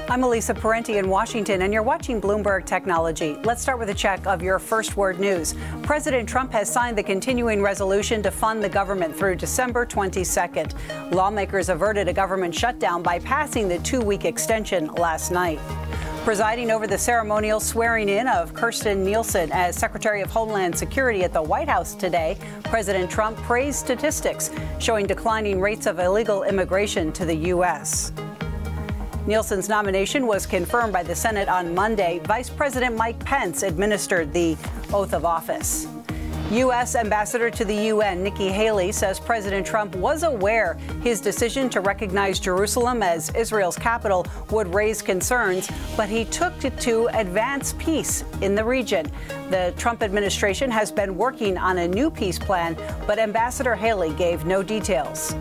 I'm Elisa Parenti in Washington, and you're watching Bloomberg Technology. Let's start with a check of your first word news. President Trump has signed the continuing resolution to fund the government through December 22nd. Lawmakers averted a government shutdown by passing the 2-week extension last night. Presiding over the ceremonial swearing in of Kirstjen Nielsen as Secretary of Homeland Security at the White House today, President Trump praised statistics showing declining rates of illegal immigration to the U.S. Nielsen's nomination was confirmed by the Senate on Monday. Vice President Mike Pence administered the oath of office. U.S. Ambassador to the UN Nikki Haley says President Trump was aware his decision to recognize Jerusalem as Israel's capital would raise concerns, but he took it to advance peace in the region. The Trump administration has been working on a new peace plan, but Ambassador Haley gave no details.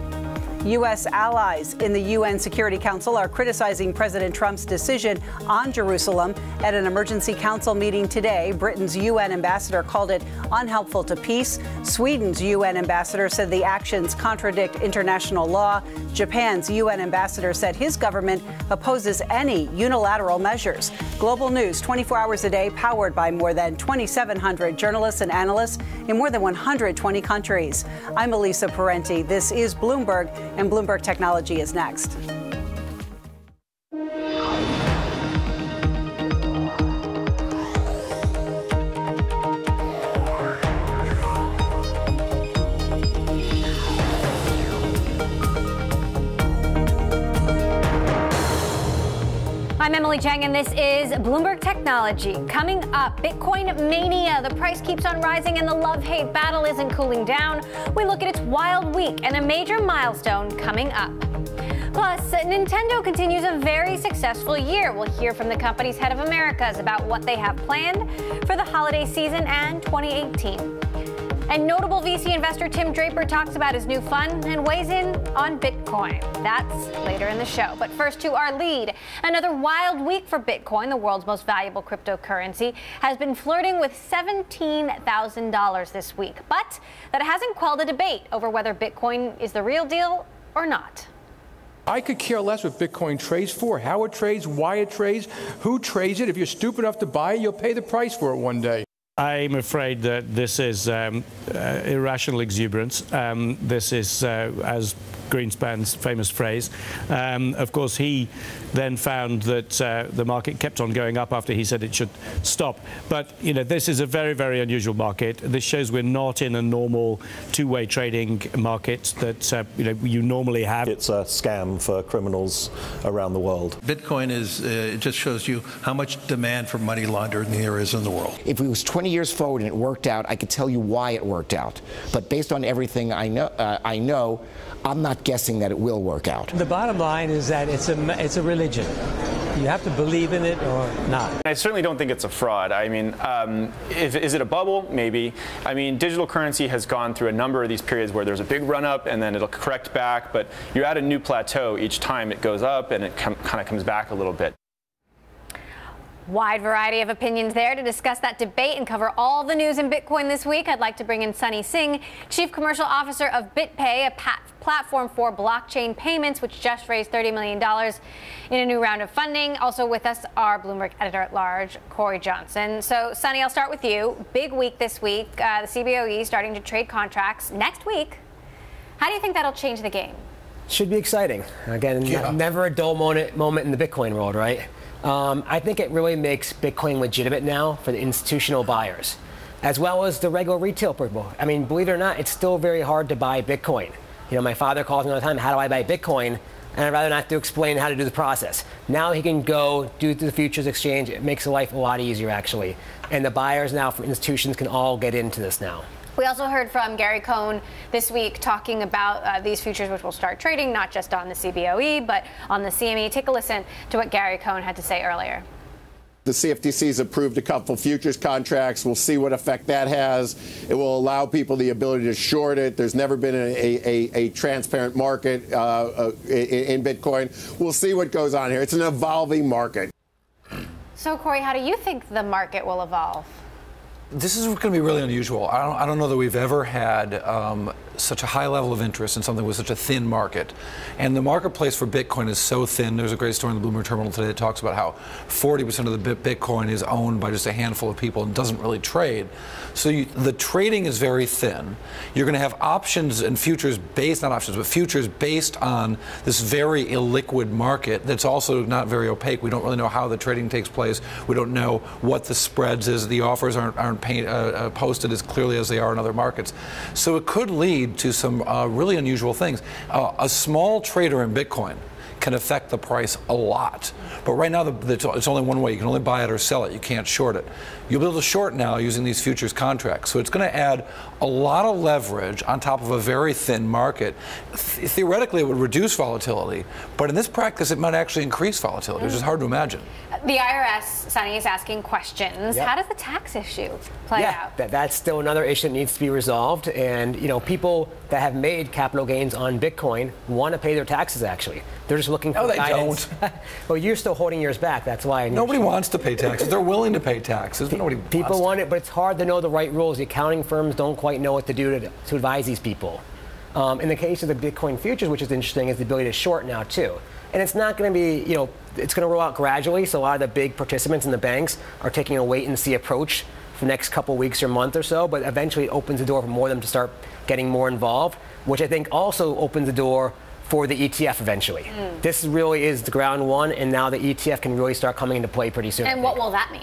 U.S. allies in the UN Security Council are criticizing President Trump's decision on Jerusalem. At an emergency council meeting today, Britain's UN ambassador called it unhelpful to peace. Sweden's UN ambassador said the actions contradict international law. Japan's UN ambassador said his government opposes any unilateral measures. Global news 24 hours a day, powered by more than 2,700 journalists and analysts in more than 120 countries. I'm Elisa Parenti. This is Bloomberg, and Bloomberg Technology is next. I'm Emily Chang, and this is Bloomberg Technology. Coming up, Bitcoin mania. The price keeps on rising, and the love-hate battle isn't cooling down. We look at its wild week and a major milestone coming up. Plus, Nintendo continues a very successful year. We'll hear from the company's head of Americas about what they have planned for the holiday season and 2018. And notable VC investor Tim Draper talks about his new fund and weighs in on Bitcoin. That's later in the show. But first, to our lead. Another wild week for Bitcoin, the world's most valuable cryptocurrency, has been flirting with $17,000 this week. But that hasn't quelled a debate over whether Bitcoin is the real deal or not. I could care less what Bitcoin trades for, how it trades, why it trades, who trades it. If you're stupid enough to buy it, you'll pay the price for it one day. I'm afraid that this is irrational exuberance. This is, as Greenspan's famous phrase. Of course, he then found that the market kept on going up after he said it should stop. But, you know, this is a very, very unusual market. This shows we're not in a normal two-way trading market that, you normally have. It's a scam for criminals around the world. Bitcoin it just shows you how much demand for money laundering there is in the world. If it was 20 years forward and it worked out, I could tell you why it worked out. But based on everything I know, I'm not guessing that it will work out. The bottom line is that it's a religion. You have to believe in it or not. I certainly don't think it's a fraud. I mean, is it a bubble? Maybe. I mean, digital currency has gone through a number of these periods where there's a big run up and then it'll correct back, but you're at a new plateau each time it goes up and it kind of comes back a little bit. Wide variety of opinions there. To discuss that debate and cover all the news in Bitcoin this week, I'd like to bring in Sonny Singh, Chief Commercial Officer of BitPay, a platform for blockchain payments, which just raised $30 million in a new round of funding. Also with us, our Bloomberg editor-at-large, Corey Johnson. So, Sonny, I'll start with you. Big week this week. The CBOE starting to trade contracts next week. How do you think that'll change the game? Should be exciting. Again, never a dull moment in the Bitcoin world, right? I think it really makes Bitcoin legitimate now for the institutional buyers, as well as the regular retail people. I mean, believe it or not, it's still very hard to buy Bitcoin. You know, my father calls me all the time, how do I buy Bitcoin? And I'd rather not have to explain how to do the process. Now he can go do the futures exchange. It makes life a lot easier, actually. And the buyers now from institutions can all get into this now. We also heard from Gary Cohn this week talking about these futures, which will start trading not just on the CBOE, but on the CME. Take a listen to what Gary Cohn had to say earlier. The CFTC's approved a couple futures contracts. We'll see what effect that has. It will allow people the ability to short it. There's never been a transparent market in Bitcoin. We'll see what goes on here. It's an evolving market. So, Corey, how do you think the market will evolve? This is going to be really unusual. I don't know that we've ever had such a high level of interest in something with such a thin market. And the marketplace for Bitcoin is so thin. There's a great story in the Bloomberg terminal today that talks about how 40% of the Bitcoin is owned by just a handful of people and doesn't really trade. So the trading is very thin. You're going to have options and futures based, not options, but futures based on this very illiquid market that's also not very opaque. We don't really know how the trading takes place. We don't know what the spreads is. The offers aren't posted as clearly as they are in other markets. So it could lead to some really unusual things. A small trader in Bitcoin can affect the price a lot. But right now, it's only one way. You can only buy it or sell it. You can't short it. You'll be able to short now using these futures contracts. So it's going to add a lot of leverage on top of a very thin market. Theoretically, it would reduce volatility. But in this practice, it might actually increase volatility, which is hard to imagine. The IRS, Sonny, is asking questions. Yep. How does the tax issue play out? That's still another issue that needs to be resolved. And, people that have made capital gains on Bitcoin want to pay their taxes, actually. They're just looking for guidance. No, they don't. Well, you're still holding yours back. That's why. Nobody wants to pay taxes. They're willing to pay taxes, but nobody People want it, but it's hard to know the right rules. The accounting firms don't quite know what to do to advise these people. In the case of the Bitcoin futures, which is interesting, is the ability to short now, too. And it's not going to be, it's going to roll out gradually. So a lot of the big participants in the banks are taking a wait-and-see approach for the next couple weeks or month or so. But eventually it opens the door for more of them to start getting more involved, which I think also opens the door for the ETF eventually. This really is the ground one, and now the ETF can really start coming into play pretty soon. And what will that mean?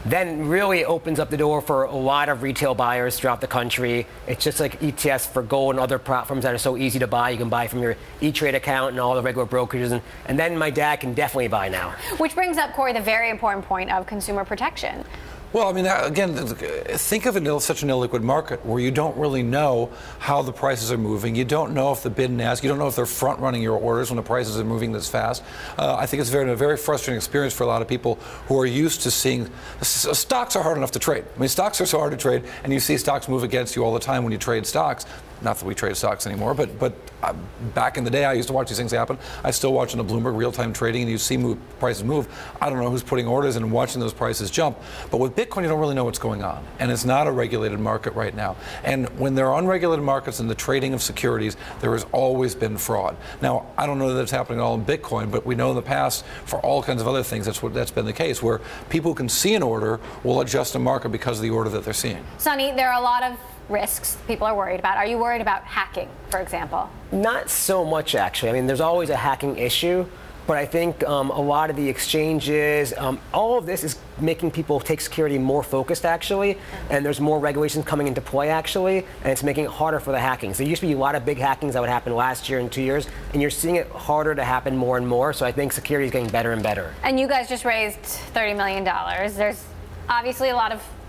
Then really opens up the door for a lot of retail buyers throughout the country. It's just like ETFs for gold and other platforms that are so easy to buy. You can buy from your E-Trade account and all the regular brokerages. And then my dad can definitely buy now. Which brings up, Corey, the very important point of consumer protection. Well, I mean, again, think of such an illiquid market where you don't really know how the prices are moving. You don't know if the bid and ask. You don't know if they're front-running your orders when the prices are moving this fast. I think it's a very frustrating experience for a lot of people who are used to seeing. Stocks are hard enough to trade. I mean, stocks are so hard to trade, and you see stocks move against you all the time when you trade stocks. Not that we trade stocks anymore, but back in the day, I used to watch these things happen. I still watch on the Bloomberg real-time trading, and you see prices move. I don't know who's putting orders in and watching those prices jump. But with Bitcoin, you don't really know what's going on, and it's not a regulated market right now. And when there are unregulated markets in the trading of securities, there has always been fraud. Now, I don't know that it's happening all in Bitcoin, but we know in the past for all kinds of other things that's been the case, where people who can see an order will adjust a market because of the order that they're seeing. Sonny, there are a lot of risks people are worried about. Are you worried about hacking, for example? Not so much, actually. I mean, there's always a hacking issue, but I think a lot of the exchanges, all of this is making people take security more focused, actually, and there's more regulations coming into play, actually, and it's making it harder for the hacking. So there used to be a lot of big hackings that would happen last year and 2 years, and you're seeing it harder to happen more and more, so I think security is getting better and better. And you guys just raised $30 million. There's obviously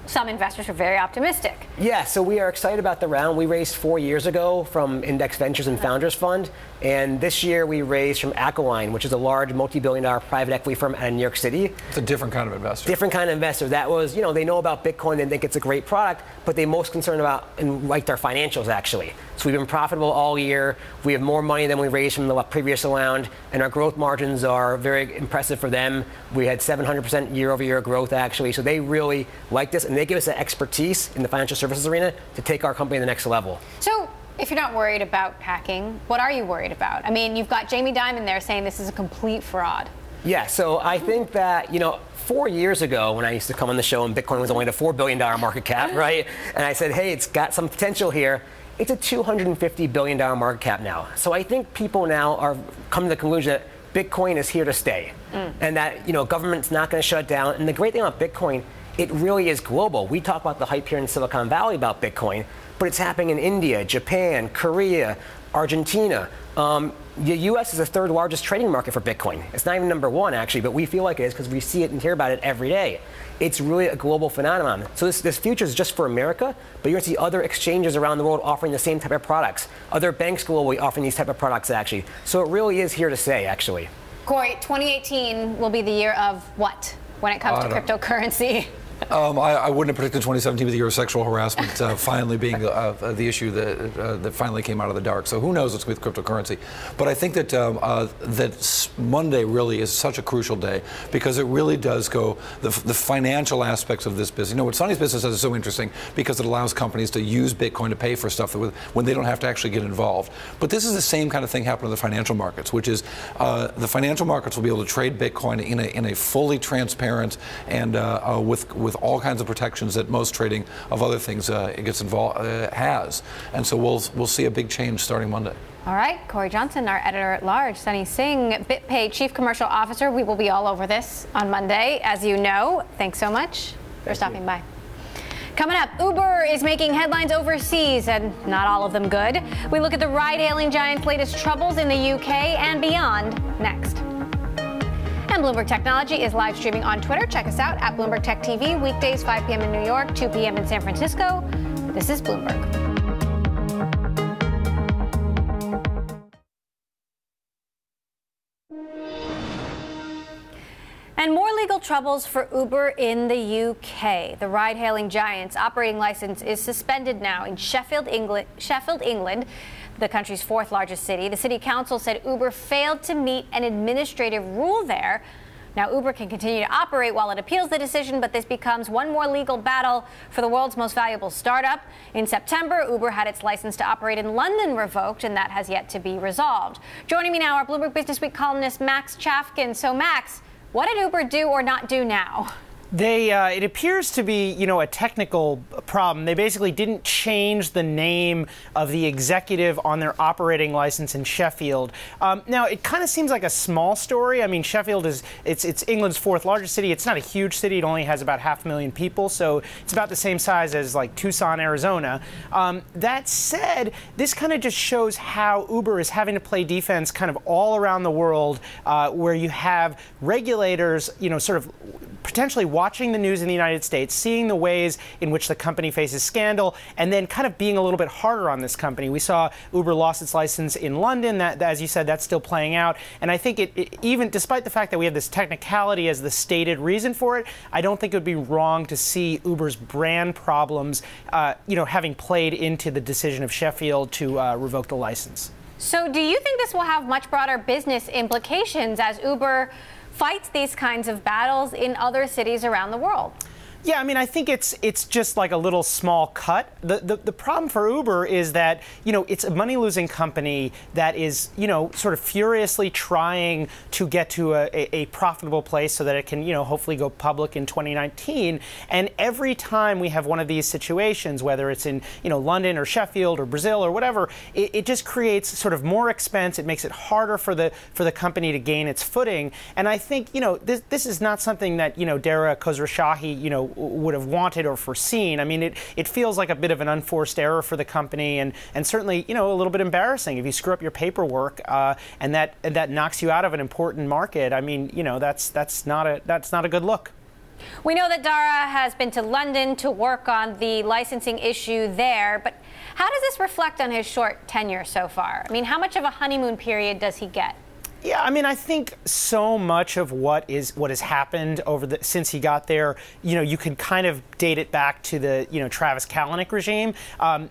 some investors are very optimistic. Yeah, so we are excited about the round. We raised 4 years ago from Index Ventures and Founders Fund, and this year we raised from Aquiline, which is a large multi-billion-dollar private equity firm out of New York City. It's a different kind of investor. Different kind of investor. That was, they know about Bitcoin, they think it's a great product, but they're most concerned about and liked our financials, actually. So we've been profitable all year. We have more money than we raised from the previous round, and our growth margins are very impressive for them. We had 700% year-over-year growth, actually. So they really like this, and they give us the expertise in the financial services arena to take our company to the next level. So if you're not worried about hacking, what are you worried about? I mean, you've got Jamie Dimon there saying this is a complete fraud. Yeah, so I think that, 4 years ago when I used to come on the show and Bitcoin was only at a $4 billion market cap, right? And I said, hey, it's got some potential here. It's a $250 billion market cap now. So I think people now are coming to the conclusion that Bitcoin is here to stay and that, government's not going to shut it down. And the great thing about Bitcoin, it really is global. We talk about the hype here in Silicon Valley about Bitcoin, but it's happening in India, Japan, Korea, Argentina. The U.S. is the third largest trading market for Bitcoin. It's not even number one, actually, but we feel like it is because we see it and hear about it every day. It's really a global phenomenon. So this future is just for America, but you're going to see other exchanges around the world offering the same type of products. Other banks globally offering these type of products, actually. So it really is here to stay, actually. Corey, 2018 will be the year of what when it comes to cryptocurrency? I wouldn't have predicted 2017 with the year of sexual harassment finally being the issue that finally came out of the dark. So who knows what's going to be with cryptocurrency. But I think that that Monday really is such a crucial day because it really does go the financial aspects of this business. You know, what Sonny's business does is so interesting because it allows companies to use Bitcoin to pay for stuff when they don't have to actually get involved. But this is the same kind of thing happening in the financial markets, which is the financial markets will be able to trade Bitcoin in a fully transparent and with all kinds of protections that most trading of other things gets involved has. And so we'll see a big change starting Monday. All right, Corey Johnson, our editor-at-large, Sonny Singh, BitPay Chief Commercial Officer. We will be all over this on Monday, as you know. Thanks so much for stopping by. Coming up, Uber is making headlines overseas, and not all of them good. We look at the ride-hailing giant's latest troubles in the UK and beyond next. And Bloomberg Technology is live streaming on Twitter. Check us out at Bloomberg Tech TV, weekdays 5 p.m. in New York, 2 p.m. in San Francisco. This is Bloomberg. And more legal troubles for Uber in the UK. The ride-hailing giant's operating license is suspended now in Sheffield, England, the country's fourth largest city. The city council said Uber failed to meet an administrative rule there. Now, Uber can continue to operate while it appeals the decision, but this becomes one more legal battle for the world's most valuable startup. In September, Uber had its license to operate in London revoked, and that has yet to be resolved. Joining me now, our Bloomberg Businessweek columnist Max Chafkin. So, Max, what did Uber do or not do now? It appears to be, a technical problem. They basically didn't change the name of the executive on their operating license in Sheffield. Now, it kind of seems like a small story. I mean, Sheffield it's England's fourth largest city. It's not a huge city. It only has about 500,000 people, so it's about the same size as like Tucson, Arizona. That said, this kind of just shows how Uber is having to play defense kind of all around the world, where you have regulators, sort of potentially watching the news in the United States, seeing the ways in which the company faces scandal, and then kind of being a little bit harder on this company. We saw Uber lost its license in London. That, as you said, that's still playing out. And I think it even despite the fact that we have this technicality as the stated reason for it, I don't think it would be wrong to see Uber's brand problems, having played into the decision of Sheffield to revoke the license. So do you think this will have much broader business implications as Uber fights these kinds of battles in other cities around the world? Yeah, I mean, I think it's just like a little small cut. The problem for Uber is that, it's a money-losing company that is, sort of furiously trying to get to a profitable place so that it can, hopefully go public in 2019. And every time we have one of these situations, whether it's in, London or Sheffield or Brazil or whatever, it just creates sort of more expense. It makes it harder for the company to gain its footing. And I think, this is not something that, Dara Khosrowshahi, would have wanted or foreseen. I mean, it feels like a bit of an unforced error for the company, and certainly, a little bit embarrassing if you screw up your paperwork and that knocks you out of an important market. I mean, that's not a good look. We know that Dara has been to London to work on the licensing issue there, but how does this reflect on his short tenure so far? I mean, how much of a honeymoon period does he get? Yeah, I mean, I think so much of what has happened since he got there, you can kind of date it back to the, Travis Kalanick regime.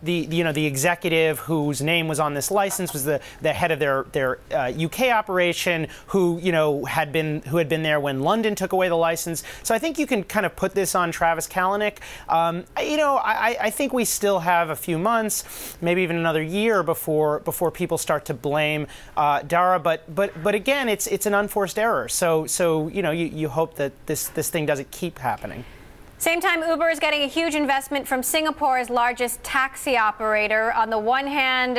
The executive whose name was on this license was the head of their UK operation, who had been there when London took away the license. So I think you can kind of put this on Travis Kalanick. I think we still have a few months, maybe even another year before people start to blame Dara, but again, it's an unforced error. So you hope that this thing doesn't keep happening. Same time, Uber is getting a huge investment from Singapore's largest taxi operator. On the one hand,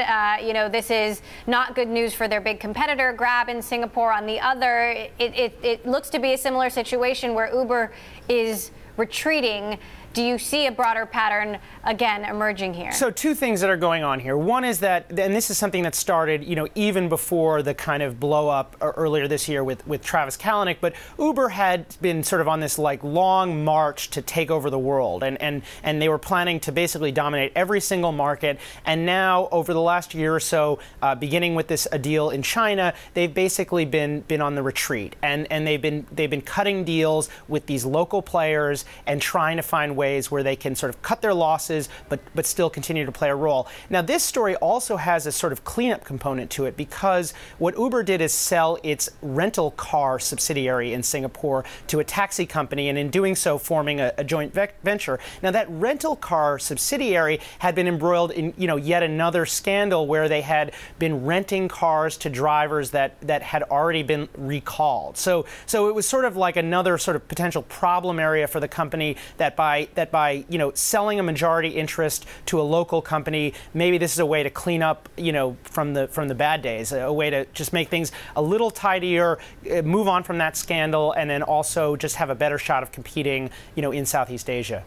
this is not good news for their big competitor, Grab, in Singapore. On the other, it looks to be a similar situation where Uber is retreating. do you see a broader pattern again emerging here? So two things that are going on here. One is that, and this is something that started, even before the kind of blow up earlier this year with Travis Kalanick, but Uber had been sort of on this like long march to take over the world, and they were planning to basically dominate every single market. And now, over the last year or so, beginning with this deal in China, they've basically been on the retreat, and they've been cutting deals with these local players and trying to find ways where they can sort of cut their losses, but still continue to play a role. Now, this story also has a sort of cleanup component to it, because what Uber did is sell its rental car subsidiary in Singapore to a taxi company, and in doing so, forming a joint venture. Now, that rental car subsidiary had been embroiled in, yet another scandal where they had been renting cars to drivers that had already been recalled. So it was sort of like another sort of potential problem area for the company, that by selling a majority interest to a local company, maybe this is a way to clean up, from the bad days, a way to just make things a little tidier, move on from that scandal, and then also just have a better shot of competing, in Southeast Asia.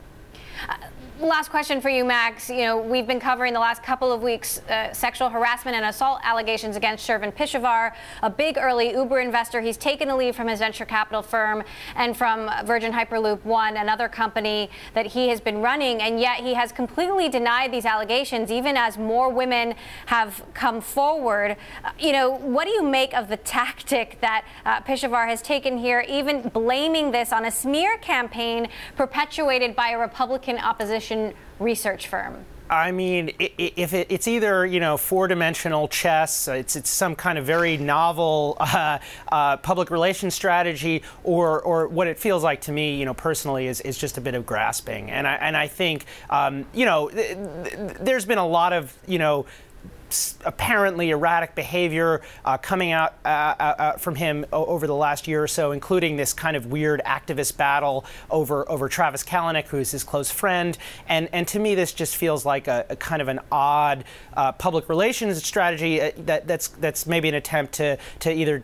Last question for you, Max. We've been covering the last couple of weeks sexual harassment and assault allegations against Shervin Pishevar, a big early Uber investor. He's taken a leave from his venture capital firm and from Virgin Hyperloop One, another company that he has been running, and yet he has completely denied these allegations, even as more women have come forward. What do you make of the tactic that Pishevar has taken here, even blaming this on a smear campaign perpetuated by a Republican opposition research firm? I mean, if it's either, four-dimensional chess, it's some kind of very novel public relations strategy, or what it feels like to me, personally, is just a bit of grasping. And I think, there's been a lot of, apparently erratic behavior coming out from him over the last year or so, including this kind of weird activist battle over Travis Kalanick, who's his close friend. And to me, this just feels like a kind of an odd public relations strategy that's maybe an attempt to either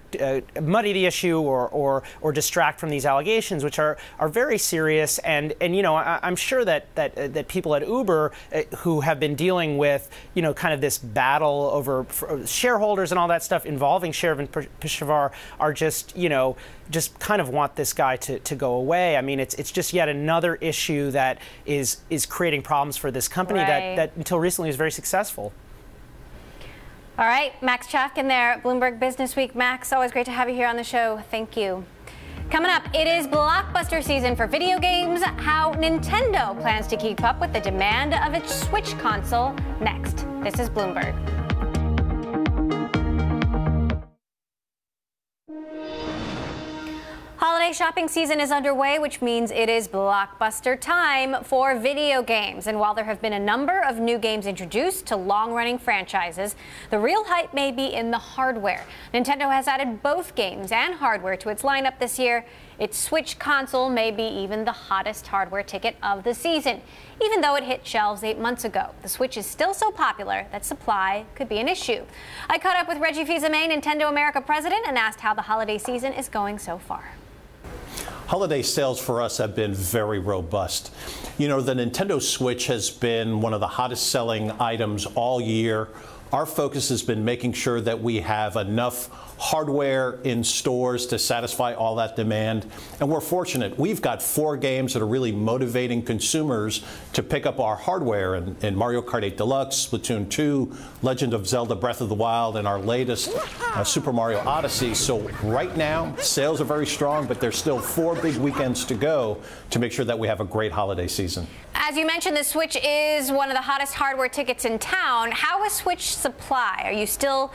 muddy the issue or distract from these allegations, which are very serious. And I'm sure that people at Uber who have been dealing with kind of this battle over shareholders and all that stuff involving Shervin Pishevar are just kind of want this guy to go away. I mean, it's just yet another issue that is creating problems for this company that until recently was very successful. All right, Max Chafkin there, Bloomberg Business Week. Max, always great to have you here on the show. Thank you. Coming up, it is blockbuster season for video games. How Nintendo plans to keep up with the demand of its Switch console next. This is Bloomberg. Holiday shopping season is underway, which means it is blockbuster time for video games. And while there have been a number of new games introduced to long-running franchises, the real hype may be in the hardware. Nintendo has added both games and hardware to its lineup this year. Its Switch console may be even the hottest hardware ticket of the season. Even though it hit shelves 8 months ago, the Switch is still so popular that supply could be an issue. I caught up with Reggie Fils-Aime, Nintendo America president, and asked how the holiday season is going so far. Holiday sales for us have been very robust. The Nintendo Switch has been one of the hottest selling items all year. Our focus has been making sure that we have enough hardware in stores to satisfy all that demand. And we're fortunate. We've got 4 games that are really motivating consumers to pick up our hardware in Mario Kart 8 Deluxe, Splatoon 2, Legend of Zelda Breath of the Wild, and our latest Super Mario Odyssey. So right now, sales are very strong, but there's still 4 big weekends to go to make sure that we have a great holiday season. As you mentioned, the Switch is one of the hottest hardware tickets in town. How is Switch supply? Are you still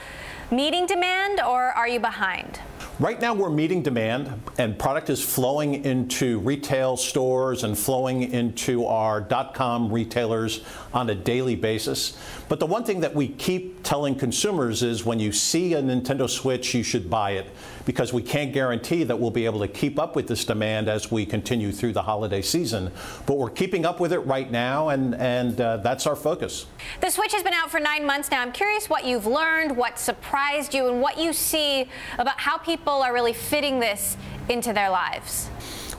meeting demand, or are you behind? Right now we're meeting demand, and product is flowing into retail stores and flowing into our .com retailers on a daily basis. But the one thing that we keep telling consumers is when you see a Nintendo Switch, you should buy it, because we can't guarantee that we'll be able to keep up with this demand as we continue through the holiday season. But we're keeping up with it right now, and that's our focus. The Switch has been out for 9 months now. I'm curious what you've learned, what surprised you, and what you see about how people are really fitting this into their lives.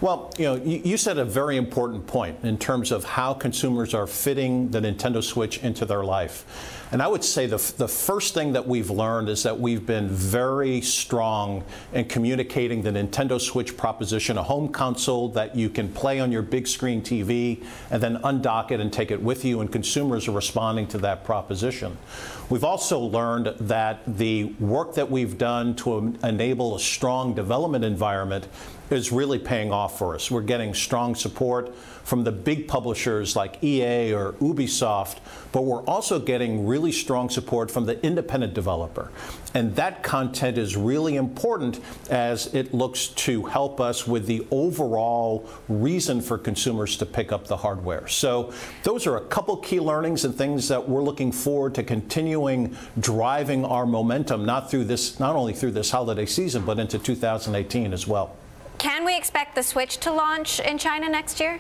Well, you said a very important point in terms of how consumers are fitting the Nintendo Switch into their life. And I would say the first thing that we've learned is that we've been very strong in communicating the Nintendo Switch proposition, a home console that you can play on your big screen TV and then undock it and take it with you, and consumers are responding to that proposition. We've also learned that the work that we've done to enable a strong development environment is really paying off for us. We're getting strong support from the big publishers like EA or Ubisoft, but we're also getting really strong support from the independent developer. And that content is really important as it looks to help us with the overall reason for consumers to pick up the hardware. So those are a couple key learnings and things that we're looking forward to continuing driving our momentum, not only through this holiday season, but into 2018 as well. Can we expect the Switch to launch in China next year?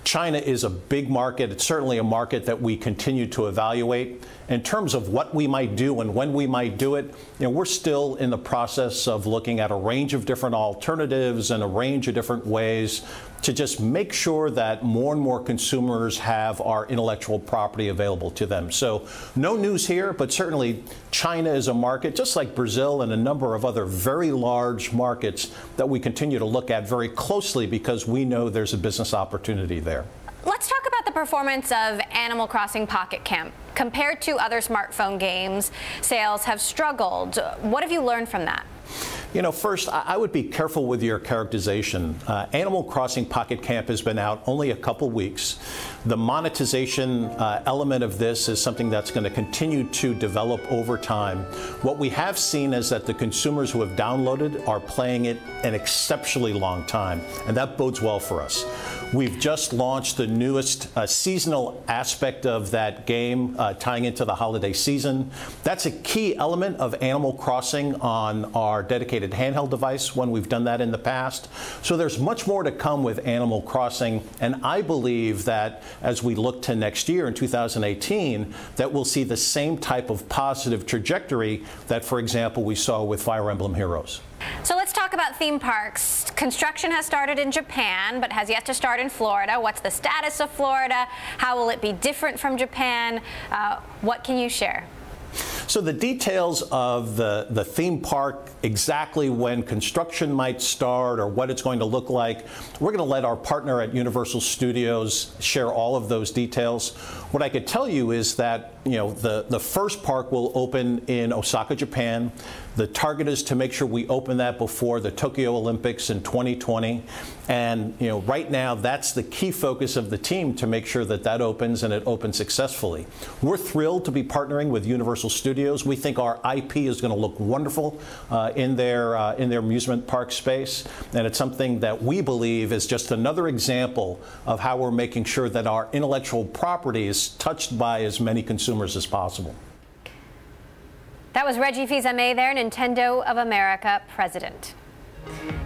China is a big market. It's certainly a market that we continue to evaluate. In terms of what we might do and when we might do it, we're still in the process of looking at a range of different alternatives and a range of different ways to just make sure that more and more consumers have our intellectual property available to them. So no news here, but certainly China is a market, just like Brazil and a number of other very large markets, that we continue to look at very closely because we know there's a business opportunity there. Let's talk about the performance of Animal Crossing Pocket Camp. Compared to other smartphone games, sales have struggled. What have you learned from that? First, I would be careful with your characterization. Animal Crossing Pocket Camp has been out only a couple weeks. The monetization element of this is something that's going to continue to develop over time. What we have seen is that the consumers who have downloaded are playing it an exceptionally long time, and that bodes well for us. We've just launched the newest seasonal aspect of that game, tying into the holiday season. That's a key element of Animal Crossing on our dedicated handheld device when we've done that in the past. So there's much more to come with Animal Crossing, and I believe that as we look to next year in 2018, that we'll see the same type of positive trajectory that, for example, we saw with Fire Emblem Heroes. So let's talk about theme parks. Construction has started in Japan, but has yet to start in Florida. What's the status of Florida? How will it be different from Japan? What can you share? So the details of the theme park, exactly when construction might start or what it's going to look like, we're going to let our partner at Universal Studios share all of those details. What I could tell you is that the first park will open in Osaka, Japan. The target is to make sure we open that before the Tokyo Olympics in 2020. And right now, that's the key focus of the team, to make sure that that opens and it opens successfully. We're thrilled to be partnering with Universal Studios. We think our IP is going to look wonderful in their amusement park space, and it's something that we believe is just another example of how we're making sure that our intellectual property is touched by as many consumers as possible. That was Reggie Fils-Aime there, Nintendo of America president.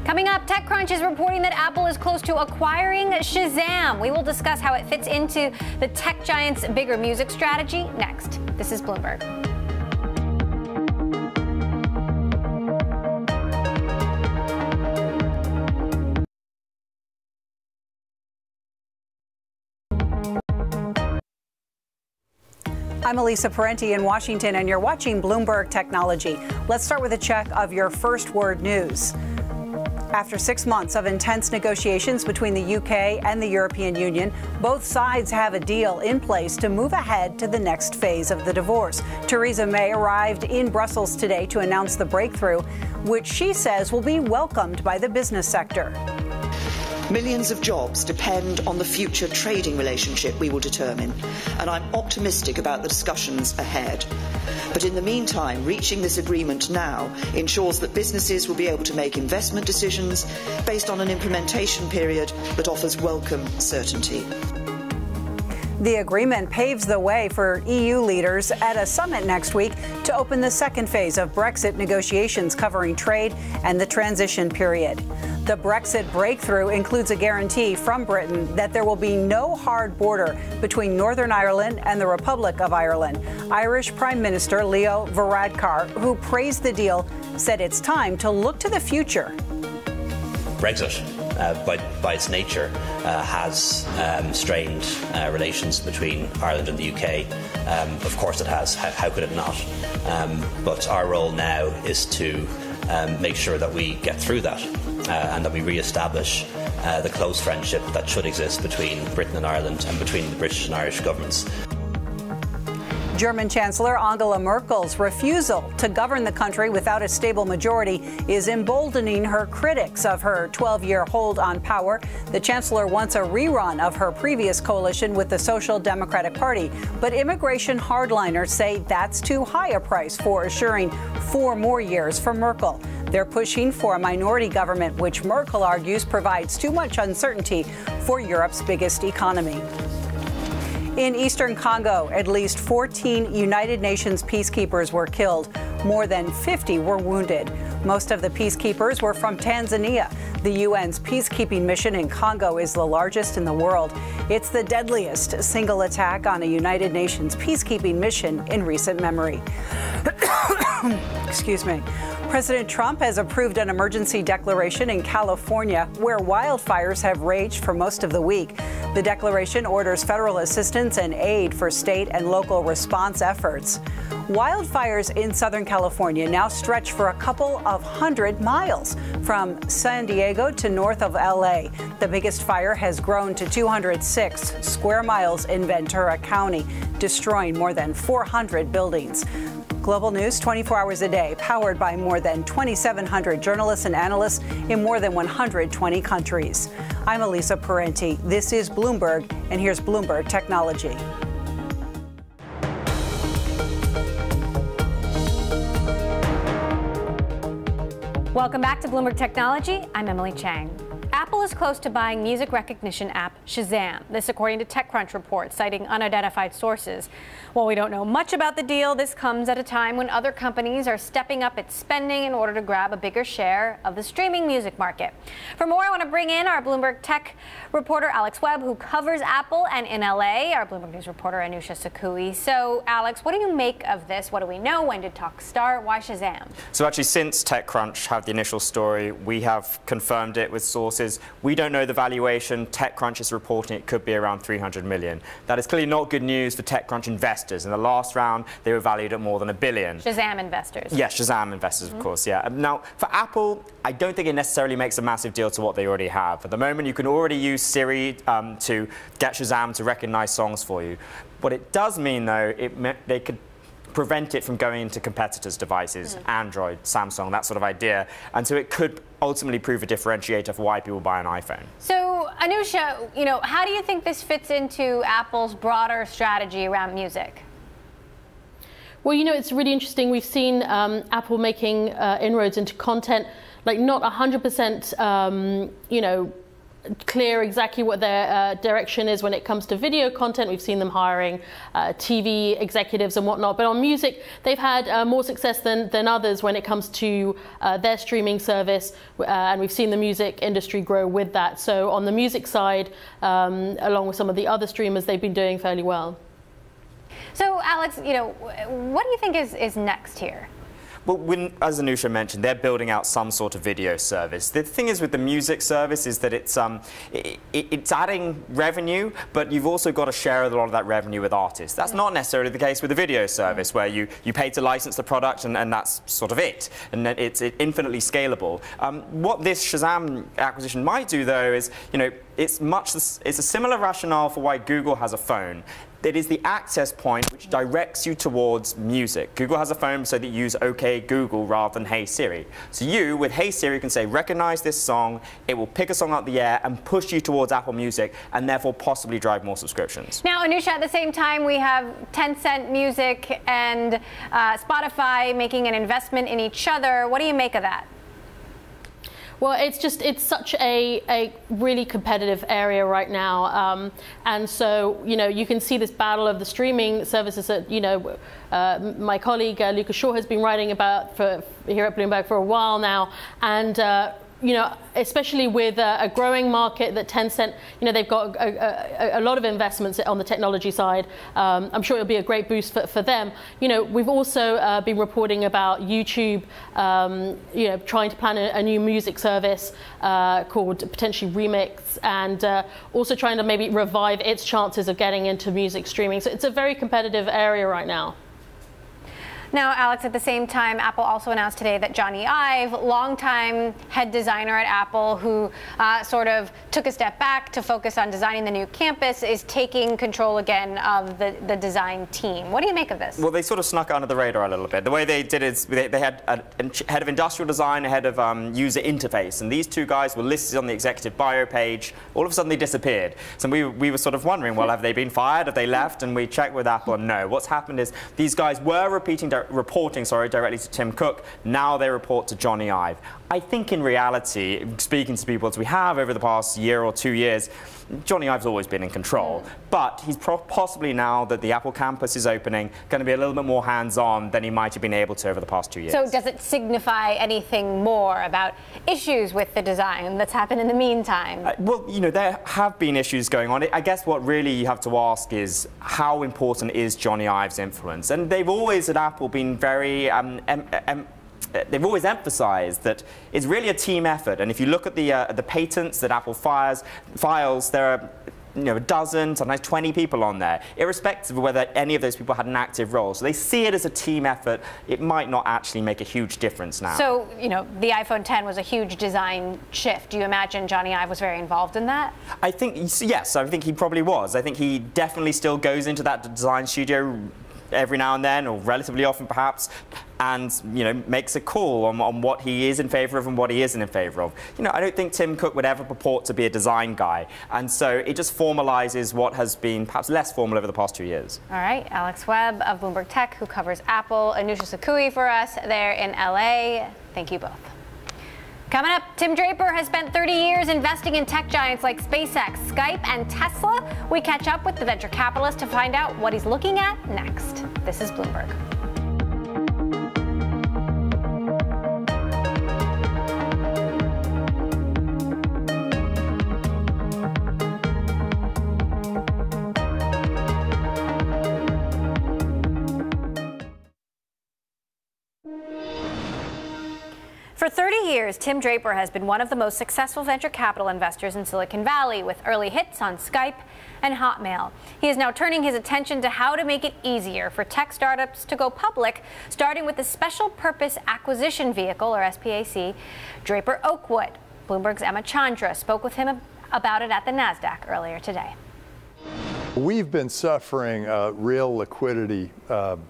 Coming up, TechCrunch is reporting that Apple is close to acquiring Shazam. We will discuss how it fits into the tech giant's bigger music strategy next. This is Bloomberg. I'm Elisa Parenti in Washington, and you're watching Bloomberg Technology. Let's start with a check of your first word news. After 6 months of intense negotiations between the UK and the European Union, both sides have a deal in place to move ahead to the next phase of the divorce. Theresa May arrived in Brussels today to announce the breakthrough, which she says will be welcomed by the business sector. Millions of jobs depend on the future trading relationship we will determine, and I'm optimistic about the discussions ahead. But in the meantime, reaching this agreement now ensures that businesses will be able to make investment decisions based on an implementation period that offers welcome certainty. The agreement paves the way for EU leaders at a summit next week to open the second phase of Brexit negotiations covering trade and the transition period. The Brexit breakthrough includes a guarantee from Britain that there will be no hard border between Northern Ireland and the Republic of Ireland. Irish Prime Minister Leo Varadkar, who praised the deal, said it's time to look to the future. Brexit, by its nature, has strained relations between Ireland and the UK. Of course it has. How could it not? But our role now is to make sure that we get through that and that we re-establish the close friendship that should exist between Britain and Ireland and between the British and Irish governments. German Chancellor Angela Merkel's refusal to govern the country without a stable majority is emboldening her critics of her 12-year hold on power. The chancellor wants a rerun of her previous coalition with the Social Democratic Party, but immigration hardliners say that's too high a price for assuring 4 more years for Merkel. They're pushing for a minority government, which Merkel argues provides too much uncertainty for Europe's biggest economy. In eastern Congo, at least 14 United Nations peacekeepers were killed. More than 50 were wounded. Most of the peacekeepers were from Tanzania. The UN's peacekeeping mission in Congo is the largest in the world. It's the deadliest single attack on a United Nations peacekeeping mission in recent memory. Excuse me. President Trump has approved an emergency declaration in California, where wildfires have raged for most of the week. The declaration orders federal assistance and aid for state and local response efforts. Wildfires in Southern California now stretch for a couple of 100 miles from San Diego to north of LA. The biggest fire has grown to 206 square miles in Ventura County, destroying more than 400 buildings. Global news 24 hours a day, powered by more than 2,700 journalists and analysts in more than 120 countries. I'm Elisa Parenti. This is Bloomberg, and here's Bloomberg Technology. Welcome back to Bloomberg Technology. I'm Emily Chang. Apple is close to buying music recognition app Shazam. This according to TechCrunch reports, citing unidentified sources. While we don't know much about the deal, this comes at a time when other companies are stepping up its spending in order to grab a bigger share of the streaming music market. For more, I want to bring in our Bloomberg Tech reporter, Alex Webb, who covers Apple, and in LA, our Bloomberg News reporter, Anusha Sakui. So, Alex, what do you make of this? What do we know? When did talks start? Why Shazam? So actually, since TechCrunch had the initial story, we have confirmed it with sources. We don't know the valuation. TechCrunch is reporting it could be around $300 million. That is clearly not good news for TechCrunch investors. In the last round, they were valued at more than $1 billion. Shazam investors. Yes, Shazam investors, of course, yeah. Now, for Apple, I don't think it necessarily makes a massive deal to what they already have. At the moment, you can already use Siri to get Shazam to recognize songs for you. What it does mean, though, they could prevent it from going into competitors' devices, Android, Samsung, that sort of idea. And so it could ultimately prove a differentiator for why people buy an iPhone. So, Anusha, how do you think this fits into Apple's broader strategy around music? Well, it's really interesting. We've seen Apple making inroads into content, like not 100%, clear exactly what their direction is when it comes to video content. We've seen them hiring TV executives and whatnot. But on music, they've had more success than others when it comes to their streaming service. And we've seen the music industry grow with that. So on the music side, along with some of the other streamers, they've been doing fairly well. So, Alex, what do you think is next here? Well, as Anusha mentioned, they're building out some sort of video service. The thing is with the music service is that it's adding revenue, but you've also got to share a lot of that revenue with artists. That's not necessarily the case with a video service, where you pay to license the product and that's sort of it. And it's infinitely scalable. What this Shazam acquisition might do, though, is, it's a similar rationale for why Google has a phone. It is the access point which directs you towards music. Google has a phone so that you use OK Google rather than Hey Siri. So you, with Hey Siri, can say, recognize this song, it will pick a song out the air and push you towards Apple Music and therefore possibly drive more subscriptions. Now, Anusha, at the same time, we have Tencent Music and Spotify making an investment in each other. What do you make of that? Well, it's such a really competitive area right now, and so you can see this battle of the streaming services that my colleague Lucas Shaw has been writing about here at Bloomberg for a while now, and especially with a growing market that Tencent, they've got a lot of investments on the technology side. I'm sure it'll be a great boost for them. We've also been reporting about YouTube, trying to plan a new music service called potentially Remix, and also trying to maybe revive its chances of getting into music streaming. So it's a very competitive area right now. Now, Alex, at the same time, Apple also announced today that Johnny Ive, longtime head designer at Apple, who sort of took a step back to focus on designing the new campus, is taking control again of the design team. What do you make of this? Well, they sort of snuck under the radar a little bit. The way they did is they had a head of industrial design, a head of user interface, and these two guys were listed on the executive bio page. All of a sudden, they disappeared. So we were sort of wondering, well, have they been fired? Have they left? And we checked with Apple, and no. What's happened is these guys were reporting directly to Tim Cook. Now they report to Johnny Ive. I think in reality, speaking to people as we have over the past year or 2 years, Johnny Ive's always been in control. But he's possibly, now that the Apple campus is opening, going to be a little bit more hands-on than he might have been able to over the past 2 years. So does it signify anything more about issues with the design that's happened in the meantime? Well, there have been issues going on. I guess what really you have to ask is how important is Johnny Ive's influence? And they've always at Apple been very they've always emphasized that it's really a team effort. And if you look at the patents that Apple files, there are a dozen, sometimes 20 people on there, irrespective of whether any of those people had an active role. So they see it as a team effort. It might not actually make a huge difference now. So, the iPhone 10 was a huge design shift. Do you imagine Johnny Ive was very involved in that? I think, yes, I think he probably was. I think he definitely still goes into that design studio every now and then, or relatively often perhaps, and makes a call on what he is in favor of and what he isn't in favor of. I don't think Tim Cook would ever purport to be a design guy, and so it just formalizes what has been perhaps less formal over the past 2 years. All right, Alex Webb of Bloomberg Tech, who covers Apple, Anusha Sakui for us there in LA. Thank you both. Coming up, Tim Draper has spent 30 years investing in tech giants like SpaceX, Skype, and Tesla. We catch up with the venture capitalist to find out what he's looking at next. This is Bloomberg. For 30 years, Tim Draper has been one of the most successful venture capital investors in Silicon Valley, with early hits on Skype and Hotmail. He is now turning his attention to how to make it easier for tech startups to go public, starting with the Special Purpose Acquisition Vehicle, or SPAC, Draper Oakwood. Bloomberg's Emma Chandra spoke with him about it at the NASDAQ earlier today. We've been suffering a real liquidity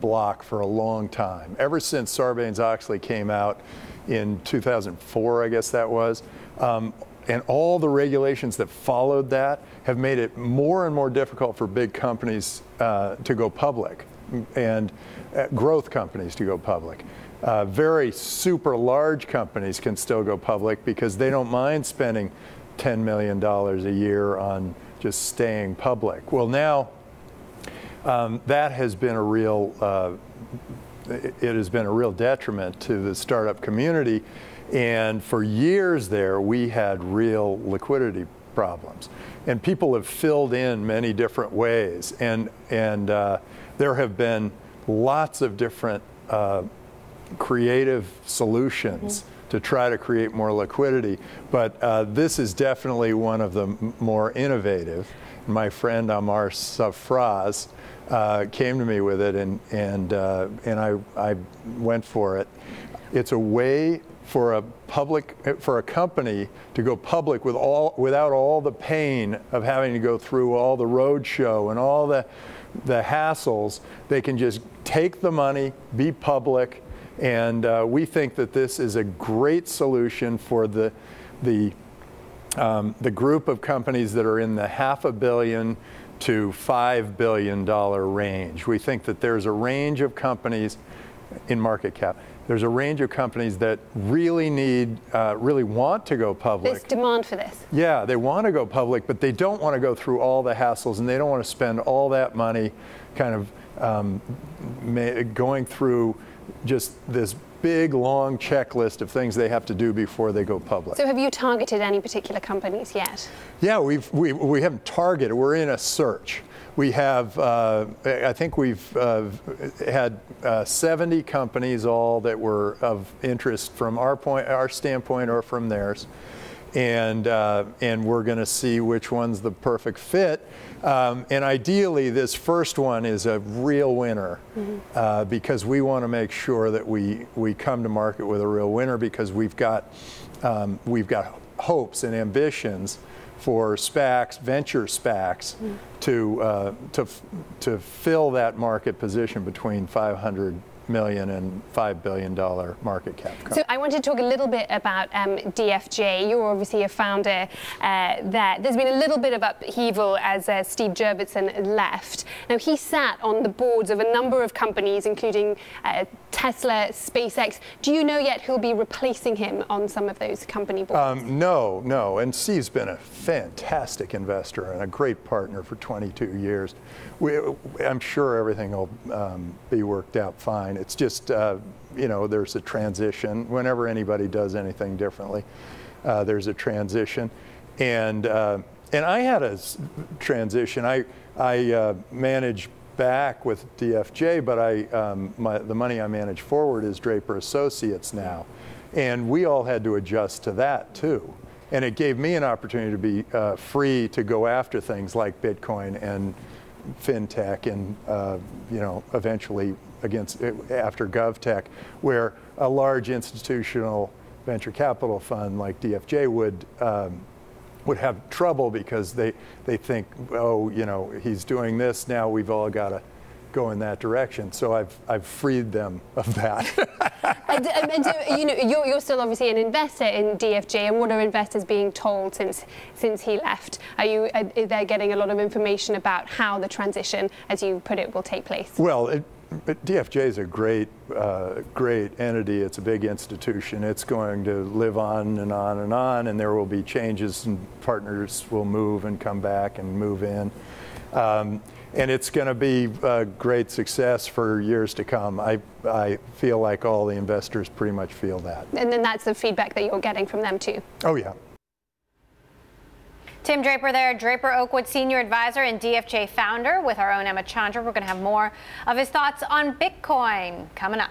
block for a long time, ever since Sarbanes-Oxley came out in 2004, I guess that was. And all the regulations that followed that have made it more and more difficult for big companies to go public, and growth companies to go public. Very super large companies can still go public because they don't mind spending $10 million a year on just staying public. Well, now that has been a real it has been a real detriment to the startup community, and for years there we had real liquidity problems, and people have filled in many different ways, and there have been lots of different creative solutions to try to create more liquidity, but this is definitely one of the more innovative. My friend Amar Safraz came to me with it, and I went for it. It's a way for a company to go public without all the pain of having to go through all the roadshow and all the hassles. They can just take the money, be public, and we think that this is a great solution for the group of companies that are in the $500 million to $5 billion range. We think that there's a range of companies in market cap. There's a range of companies that really really want to go public. There's demand for this. Yeah, they want to go public, but they don't want to go through all the hassles, and they don't want to spend all that money kind of going through just this big, long checklist of things they have to do before they go public. So have you targeted any particular companies yet? Yeah, we haven't targeted. We're in a search. We have, I think we've had 70 companies all that were of interest from our standpoint or from theirs. And we're going to see which one's the perfect fit. And ideally, this first one is a real winner, because we want to make sure that we come to market with a real winner, because we've got hopes and ambitions for SPACs, venture SPACs, to fill that market position between $500 million and $5 billion market cap. So I want to talk a little bit about DFJ. You're obviously a founder there. There's been a little bit of upheaval as Steve Jurvetson left. Now, he sat on the boards of a number of companies, including Tesla, SpaceX. Do you know yet who'll be replacing him on some of those company boards? No. And Steve's been a fantastic investor and a great partner for 22 years. I'm sure everything will be worked out fine. It's just, there's a transition. Whenever anybody does anything differently, there's a transition. And I had a transition. I manage back with DFJ, but the money I manage forward is Draper Associates now. And we all had to adjust to that too. And it gave me an opportunity to be free to go after things like Bitcoin and fintech and, eventually after GovTech, where a large institutional venture capital fund like DFJ would have trouble because they think, he's doing this, now we've all got to go in that direction. So I've freed them of that. and so, you're still obviously an investor in DFJ, and what are investors being told since he left? Are they getting a lot of information about how the transition, as you put it, will take place? Well, DFJ is a great entity. It's a big institution. It's going to live on and on and on, and there will be changes, and partners will move and come back and move in. And it's going to be a great success for years to come. I feel like all the investors pretty much feel that. And then that's the feedback that you're getting from them too? Oh, yeah. Tim Draper there, Draper Oakwood Senior Advisor and DFJ founder, with our own Emma Chandra. We're going to have more of his thoughts on Bitcoin coming up.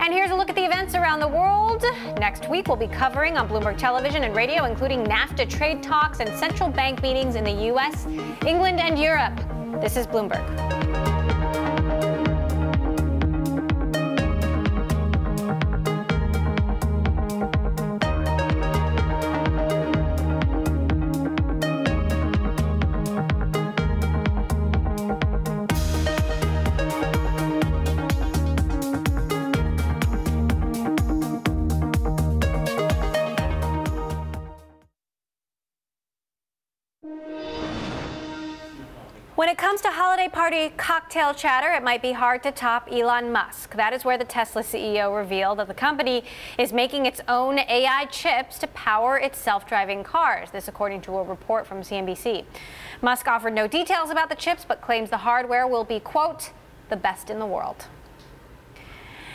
And here's a look at the events around the world. Next week, we'll be covering on Bloomberg Television and radio, including NAFTA trade talks and central bank meetings in the U.S., England, and Europe. This is Bloomberg. When it comes to holiday party cocktail chatter, it might be hard to top Elon Musk. That is where the Tesla CEO revealed that the company is making its own AI chips to power its self-driving cars. This according to a report from CNBC. Musk offered no details about the chips, but claims the hardware will be, quote, the best in the world.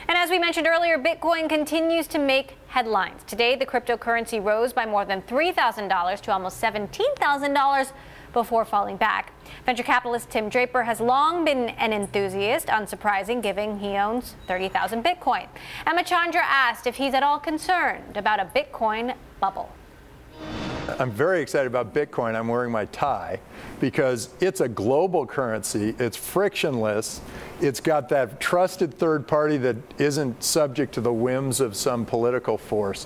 And as we mentioned earlier, Bitcoin continues to make headlines. Today, the cryptocurrency rose by more than $3,000 to almost $17,000 before falling back. Venture capitalist Tim Draper has long been an enthusiast, unsurprising given he owns 30,000 Bitcoin. Emma Chandra asked if he's at all concerned about a Bitcoin bubble. I'm very excited about Bitcoin. I'm wearing my tie because it's a global currency. It's frictionless. It's got that trusted third party that isn't subject to the whims of some political force.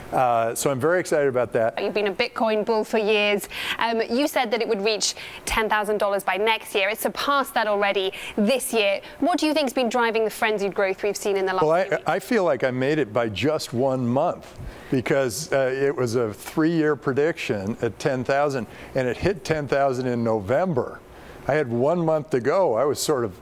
So I'm very excited about that. You've been a Bitcoin bull for years. You said that it would reach $10,000 by next year. It surpassed that already this year. What do you think has been driving the frenzied growth we've seen in the last few weeks? I feel like I made it by just 1 month because it was a 3-year prediction at 10,000, and it hit 10,000 in November. I had 1 month to go. I was sort of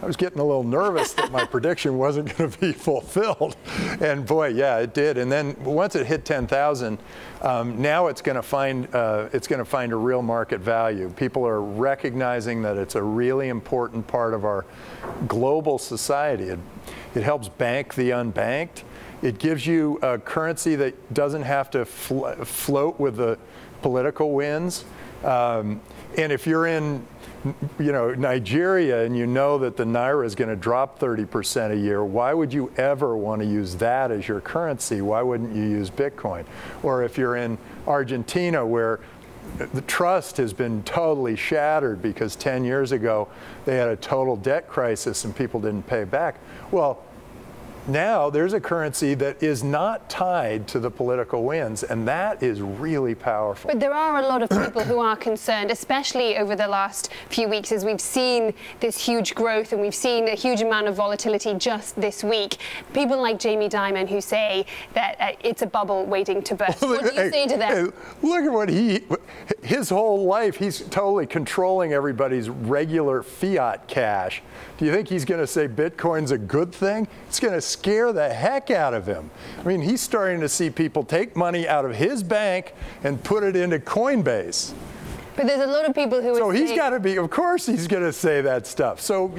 I was getting a little nervous that my prediction wasn't going to be fulfilled. And boy, yeah, it did. And then once it hit 10,000, now it's going to find a real market value. People are recognizing that it's a really important part of our global society. It helps bank the unbanked. It gives you a currency that doesn't have to float with the political winds. And if you're in Nigeria and you know that the naira is going to drop 30% a year, why would you ever want to use that as your currency? Why wouldn't you use Bitcoin? Or if you're in Argentina, where the trust has been totally shattered because 10 years ago they had a total debt crisis and people didn't pay back. Well, now there's a currency that is not tied to the political winds, and that is really powerful. But there are a lot of people who are concerned, especially over the last few weeks, as we've seen this huge growth and we've seen a huge amount of volatility just this week. People like Jamie Dimon who say that it's a bubble waiting to burst. What do you say to them? Look at what his whole life, he's totally controlling everybody's regular fiat cash. Do you think he's going to say Bitcoin's a good thing? It's going to scare the heck out of him. I mean, he's starting to see people take money out of his bank and put it into Coinbase. But there's a lot of people who. So he's got to be. Of course, he's going to say that stuff. So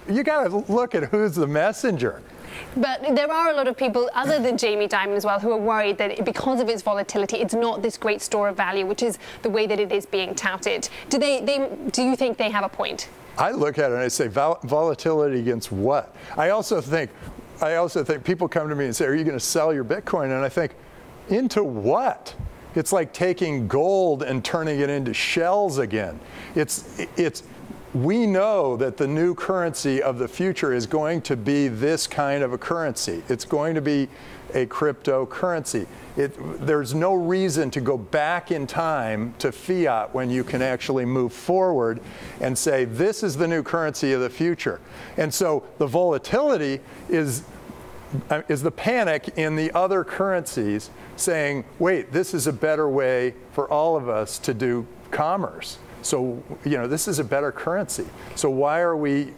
you got to look at who's the messenger. But there are a lot of people, other than Jamie Dimon as well, who are worried that because of its volatility, it's not this great store of value, which is the way that it is being touted. Do you think they have a point? I look at it and I say, volatility against what? I also think people come to me and say, are you going to sell your Bitcoin? And I think, into what? It's like taking gold and turning it into shells again. We know that the new currency of the future is going to be this kind of a currency. It's going to be a cryptocurrency. There's no reason to go back in time to fiat when you can actually move forward and say, this is the new currency of the future. And so the volatility is the panic in the other currencies saying, wait, this is a better way for all of us to do commerce. So, this is a better currency. So why are we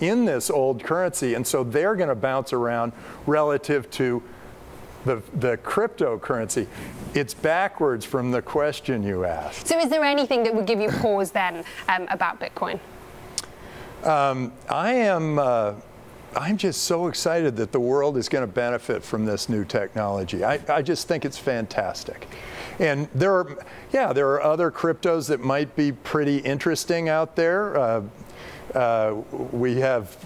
in this old currency? And so they're going to bounce around relative to the cryptocurrency. It's backwards from the question you asked. So is there anything that would give you pause then about Bitcoin? I'm just so excited that the world is going to benefit from this new technology. I just think it's fantastic. And there are other cryptos that might be pretty interesting out there. We have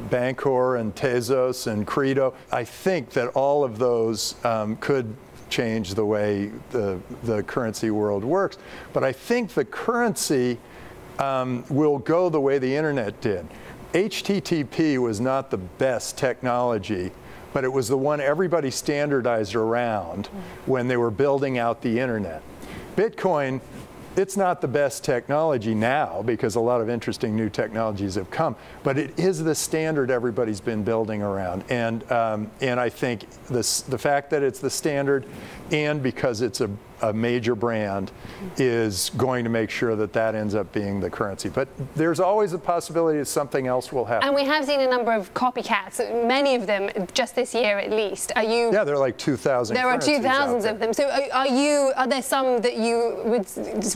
Bancor and Tezos and Credo. I think that all of those could change the way the currency world works. But I think the currency will go the way the internet did. HTTP was not the best technology, but it was the one everybody standardized around when they were building out the internet. Bitcoin, it's not the best technology now because a lot of interesting new technologies have come, but it is the standard everybody's been building around. And I think the fact that it's the standard and because it's a major brand is going to make sure that ends up being the currency. But there's always a possibility that something else will happen. And we have seen a number of copycats, many of them just this year at least. Yeah, there are like 2,000. There are 2,000 of them. So are there some that you would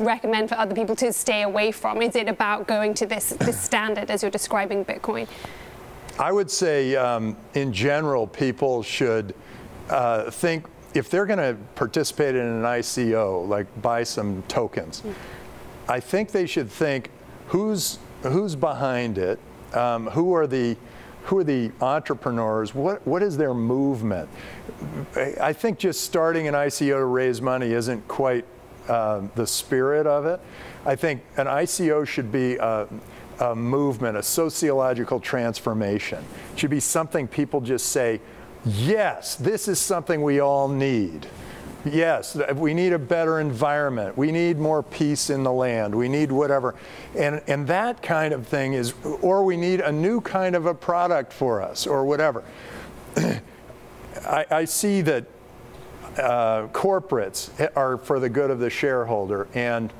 recommend for other people to stay away from? Is it about going to this standard as you're describing Bitcoin? I would say in general, people should think, if they're going to participate in an ICO, like buy some tokens, I think they should think who's behind it, who are the entrepreneurs, what is their movement. I think just starting an ICO to raise money isn't quite the spirit of it. I think an ICO should be a movement, a sociological transformation. It should be something people just say, yes, this is something we all need. Yes, we need a better environment. We need more peace in the land. We need whatever. And that kind of thing is, or we need a new kind of a product for us or whatever. I see that corporates are for the good of the shareholder. And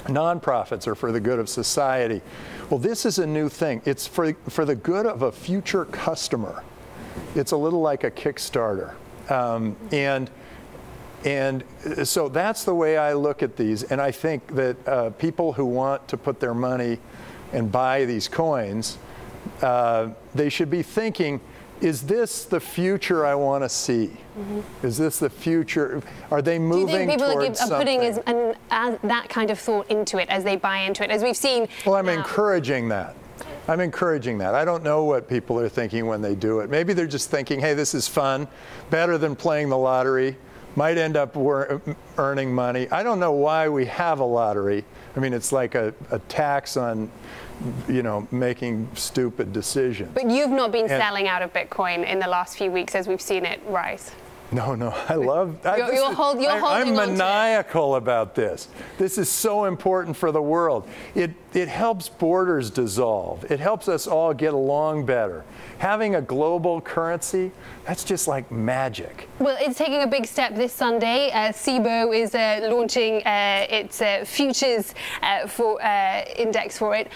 nonprofits are for the good of society. Well, this is a new thing. It's for the good of a future customer. It's a little like a Kickstarter. And so that's the way I look at these. And I think that people who want to put their money and buy these coins, they should be thinking, is this the future I want to see? Mm-hmm. Is this the future? Are they moving towards something? Do you think people are putting that kind of thought into it as they buy into it, as we've seen? Well, I'm encouraging that. I'm encouraging that. I don't know what people are thinking when they do it. Maybe they're just thinking, hey, this is fun, better than playing the lottery, might end up earning money. I don't know why we have a lottery. I mean, it's like a tax on, making stupid decisions. But you've not been selling out of Bitcoin in the last few weeks as we've seen it rise. No, I love that. I'm maniacal about this. This is so important for the world. It helps borders dissolve. It helps us all get along better. Having a global currency, that's just like magic. Well, it's taking a big step this Sunday. SIBO is launching its futures index for it.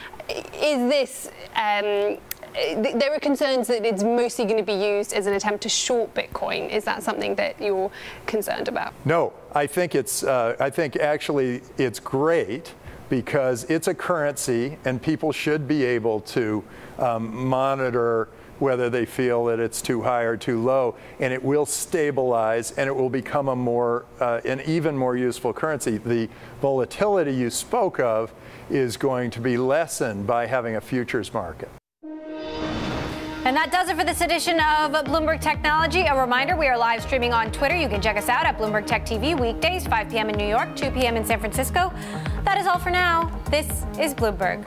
Is this... there are concerns that it's mostly going to be used as an attempt to short Bitcoin. Is that something that you're concerned about? No, I think actually it's great because it's a currency and people should be able to monitor whether they feel that it's too high or too low, and it will stabilize and it will become an even more useful currency. The volatility you spoke of is going to be lessened by having a futures market. And that does it for this edition of Bloomberg Technology. A reminder, we are live streaming on Twitter. You can check us out at Bloomberg Tech TV weekdays, 5 p.m. in New York, 2 p.m. in San Francisco. That is all for now. This is Bloomberg.